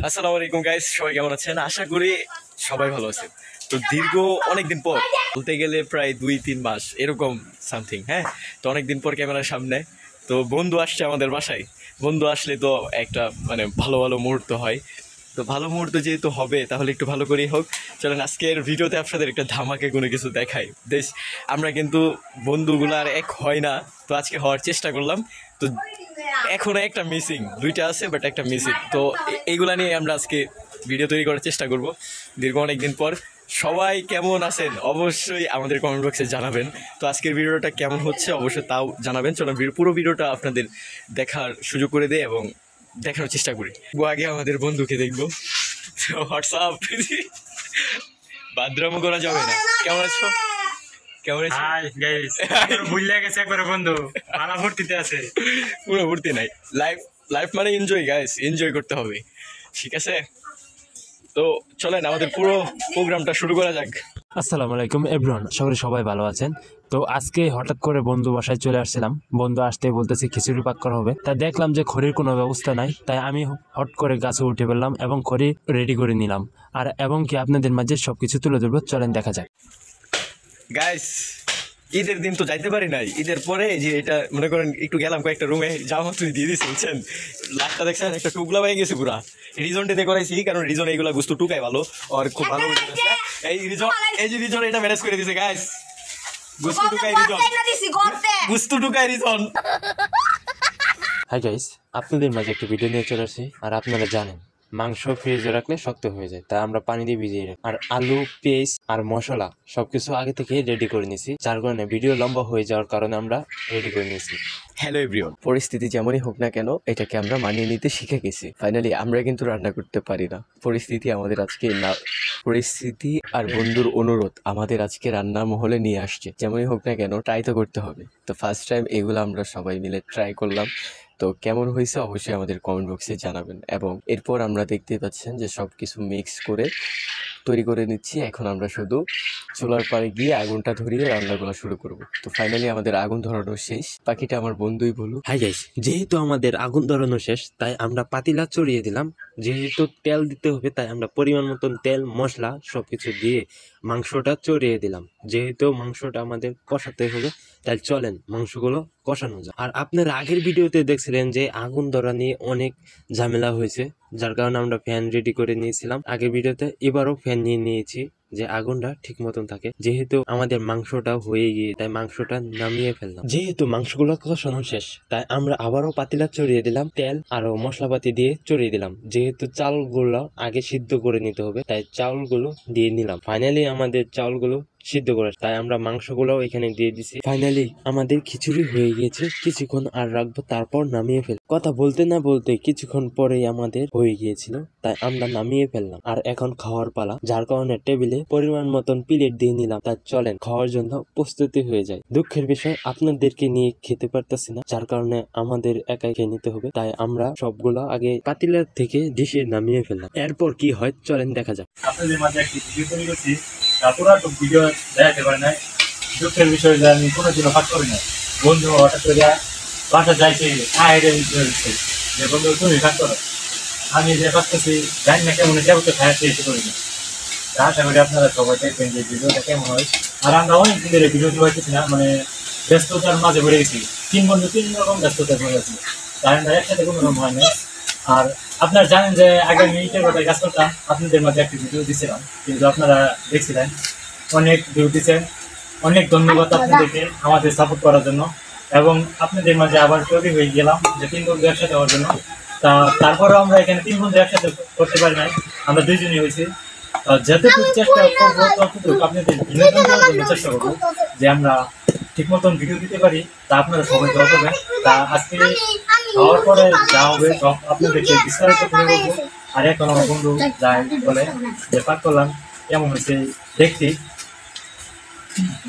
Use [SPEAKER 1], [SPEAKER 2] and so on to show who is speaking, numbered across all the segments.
[SPEAKER 1] আসসালামু আলাইকুম গাইস, সবাই কেমন আছেন? আশা করি সবাই ভালো আছেন। তো দীর্ঘ অনেকদিন পর, বলতে গেলে প্রায় 2-3 মাস এরকম সামথিং, হ্যাঁ। তো অনেকদিন পর ক্যামেরার সামনে তো বন্ধু আসছে আমাদের বাসায়। বন্ধু আসলে তো একটা মানে ভালো ভালো মুহূর্ত হয়। তো ভালো মুহূর্ত যেহেতু হবে তাহলে একটু ভালো করেই হোক। চলেন আজকের ভিডিওতে আপনাদের একটা ধামাকে কোনো কিছু দেখাই। বেশ, আমরা কিন্তু বন্ধুগুলো আর এক হয় না, তো আজকে হওয়ার চেষ্টা করলাম। তো এখনো একটা মিসিং, দুইটা আছে বাট একটা মিসিং। তো এইগুলা নিয়ে আমরা আজকে ভিডিও তৈরি করার চেষ্টা করব দীর্ঘ অনেকদিন পর। সবাই কেমন আছেন অবশ্যই আমাদের কমেন্ট বক্সে জানাবেন। তো আজকের ভিডিওটা কেমন হচ্ছে অবশ্যই তাও জানাবেন। চলো পুরো ভিডিওটা আপনাদের দেখার সুযোগ করে দেয় এবং দেখানোর চেষ্টা করি। আগে আমাদের বন্ধুকে দেখবো। হোয়াটসঅ্যাপ, বাদরামো করা যাবে না। কেমন আছো? কেমন আছো?
[SPEAKER 2] ভুলে গেছে একবার বন্ধু, পাড়া ভর্তিতে আছে।
[SPEAKER 1] পুরো ভর্তি নাই। লাইফ লাইফ মানে এনজয় গাইস, এনজয় করতে হবে, ঠিক আছে? তো চলেন আমাদের পুরো প্রোগ্রামটা শুরু করা যাক।
[SPEAKER 3] আসসালামু আলাইকুম এভরিওয়ান, আশা করি সবাই ভালো আছেন। তো আজকে হঠাৎ করে বন্ধু বাসায় চলে আসছিলাম। বন্ধু আসতে বলতেছে খিচুড়ি পাক করা হবে। তাই দেখলাম যে খড়ির কোনো ব্যবস্থা নাই, তাই আমি হট করে গাছে উঠে পড়লাম এবং খড়ি রেডি করে নিলাম। আর এবং কি আপনাদের মাঝে সবকিছু তুলে ধরবো, চলেন দেখা যাক।
[SPEAKER 1] গাইস, ঈদের দিন তো যাইতে পারি নাই। ঈদের পরে যে এটা মনে করেন একটু গেলাম কয়েকটা রুমে, জামা তুই দিয়ে দিচ্ছি বুঝছেন। লাখটা দেখছেন একটা টুকলা হয়ে গেছে পুরা। রিজনটিতে করাইছি কারণ রিজন এইগুলা গুস্তু টুকাই ভালো আর খুব ভালো এই রিজন, এই যে রিজন এটা ম্যানেজ করে দিছে গাইস। গুস্তু টুকাই রিজন, গুস্তু টুকাই রিজন।
[SPEAKER 3] হাই গাইস, আপনাদের মাঝে একটা ভিডিও নিয়ে চলে আসছি। আর আপনারা জানেন মাংস ফ্রিজে রাখলে শক্ত হয়ে যায়, তাই আমরা পানি দিয়ে ভিজিয়ে রাখি। আর আলু, পেঁয়াজ আর মশলা সবকিছু আগে থেকে রেডি করে নিয়েছি, যার কারণে ভিডিও লম্বা হয়ে যাওয়ার কারণে আমরা রেডি করে নিয়েছি।
[SPEAKER 1] হ্যালো এভরিওয়ান, পরিস্থিতি যেমনই হোক না কেন এটাকে আমরা মানিয়ে নিতে শিখে গেছি। ফাইনালি আমরা কিন্তু রান্না করতে পারি না, পরিস্থিতি আমাদের আজকে না, পরিস্থিতি আর বন্ধুর অনুরোধ আমাদের আজকে রান্নার মহলে নিয়ে আসছে। যেমনই হোক না কেন ট্রাই তো করতে হবে। তো ফার্স্ট টাইম এগুলো আমরা সবাই মিলে ট্রাই করলাম। তো কেমন হয়েছে অবশ্যই আমাদের কমেন্ট বক্সে জানাবেন। এবং এরপর আমরা দেখতে পাচ্ছেন যে সব কিছু মিক্স করে তৈরি করে নিচ্ছি। এখন আমরা শুধু চুলার পাড়ে গিয়ে আগুনটা ধরিয়ে রান্নাগুলো শুরু করব। তো ফাইনালি আমাদের আগুন ধরানো শেষ, বাকিটা আমার বন্ধুই বলুক।
[SPEAKER 3] হাই গাইস, যেহেতু আমাদের আগুন ধরানো শেষ তাই আমরা পাতিলা চড়িয়ে দিলাম। যেহেতু তেল দিতে হবে তাই আমরা পরিমাণ মতন তেল মশলা সবকিছু দিয়ে মাংসটা চড়িয়ে দিলাম। যেহেতু মাংসটা আমাদের কষাতে হবে তাই চলেন মাংসগুলো কষানো যায়। আর আপনারা আগের ভিডিওতে দেখছিলেন যে আগুন ধরা নিয়ে অনেক ঝামেলা হয়েছে, যার কারণে আমরা ফ্যান রেডি করে নিয়েছিলাম আগের ভিডিওতে। এবারও ফ্যান নিয়ে নিয়েছি যে আগুনটা ঠিক মতন থাকে। যেহেতু আমাদের মাংসটা হয়ে গিয়ে তাই মাংসটা নামিয়ে ফেললাম। যেহেতু মাংসগুলো কষানো শেষ তাই আমরা আবারও পাতিলা চড়িয়ে দিলাম, তেল আরো মশলাপাতি দিয়ে চড়িয়ে দিলাম। যেহেতু চালগুলো আগে সিদ্ধ করে নিতে হবে তাই চাউলগুলো দিয়ে নিলাম। ফাইনালি আমাদের চাউলগুলো সিদ্ধ করে তাই আমরা মাংসগুলো এখানে দিয়ে দিছি। ফাইনালি আমাদের খিচুড়ি হয়ে গিয়েছে, কিছুক্ষণ আর রাখবো তারপর নামিয়ে ফেল। কথা বলতে না বলতে কিছুক্ষণ পরেই আমাদের হয়ে গিয়েছিল তাই আমরা নামিয়ে ফেললাম। আর এখন খাওয়ার পালা, যার কারণে টেবিলে পরিমাণ মতন প্লেট দিয়ে নিলাম। তাই চলেন খাওয়ার জন্য প্রস্তুতি হয়ে যায়। দুঃখের বিষয় আপনাদেরকে নিয়ে খেতে পারতেছি না, যার কারণে আমাদের একাই খেয়ে নিতে হবে। তাই আমরা সবগুলো আগে পাতিলার থেকে ডিশে নামিয়ে ফেললাম। এরপর কি হয় চলেন দেখা যাক।
[SPEAKER 2] আপনাদের মাঝে একটি ভিডিও তৈরি করছি, পুরো ভিডিও দেখাতে পারে না। দুঃখের বিষয় যে আমি কোনো দিনও ফাঁক করি না। বন্ধু হঠাৎ করে বাসা যাইছে, যে বন্ধু তুমি ফাঁক করো, আমি যে ভাবতেছি জানি না কেমন যাবো, তো খায় এসে করি না। আশা করি আপনারা সবাই দেখবেন যে ভিডিওটা কেমন হয়। আর আমরা অনেক দিনের ভিডিও দিতে পারতেছি না, মানে ব্যস্ততার মাঝে পড়ে গেছি। 3 বন্ধু 3 রকম ব্যস্ততায় পড়ে গেছি, তাই আমরা একসাথে কোনো রকম হয় না। আর আপনারা জানেন যে আগে আমি ইটের কথায় কাজ করতাম, আপনাদের মধ্যে একটি ভিডিও দিচ্ছিলাম, কিন্তু আপনারা দেখছিলেন, অনেক ভিউ দিচ্ছেন। অনেক ধন্যবাদ আপনাদেরকে আমাদের সাপোর্ট করার জন্য। এবং আপনাদের মাঝে আবার তৈরি হয়ে গেলাম যে 3 বন্ধু একসাথে হওয়ার জন্য। তারপরেও আমরা এখানে 3 বন্ধু একসাথে করতে পারি নাই, আমরা 2জনই হয়েছি। যতটুকু চেষ্টা করবো ততটুকু আপনাদের বিনোদন দেওয়ার জন্য চেষ্টা করবো, যে আমরা ঠিক মতন ভিডিও দিতে পারি। তা আপনারা সবাই দোয়া করবেন। তা আজকে খাওয়ার পরে যা হবে সব আপনাদেরকে বিস্তারিত করে বলবো। আর এখন আমার বন্ধু যাই বলে যে পাক করলাম কেমন হয়েছে দেখছি,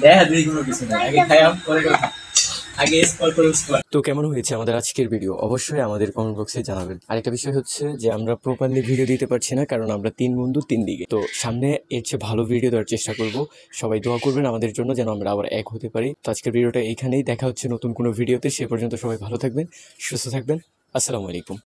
[SPEAKER 2] দেখা দিই কোনো কিছু নেই, আগে খাইলাম পরে আগে স্কল করে স্কল।
[SPEAKER 1] তো কেমন হয়েছে আমাদের আজকের ভিডিও অবশ্যই আমাদের কমেন্ট বক্সে জানাবেন। আরেকটা বিষয় হচ্ছে যে আমরা প্রপারলি ভিডিও দিতে পারছি না কারণ আমরা 3 বন্ধু 3 দিকে। তো সামনে এর চেয়ে ভালো ভিডিও দেওয়ার চেষ্টা করব। সবাই দোয়া করবেন আমাদের জন্য যেন আমরা আবার এক হতে পারি। তো আজকের ভিডিওটা এইখানেই, দেখা হচ্ছে নতুন কোনো ভিডিওতে। সে পর্যন্ত সবাই ভালো থাকবেন, সুস্থ থাকবেন। আসসালামু আলাইকুম।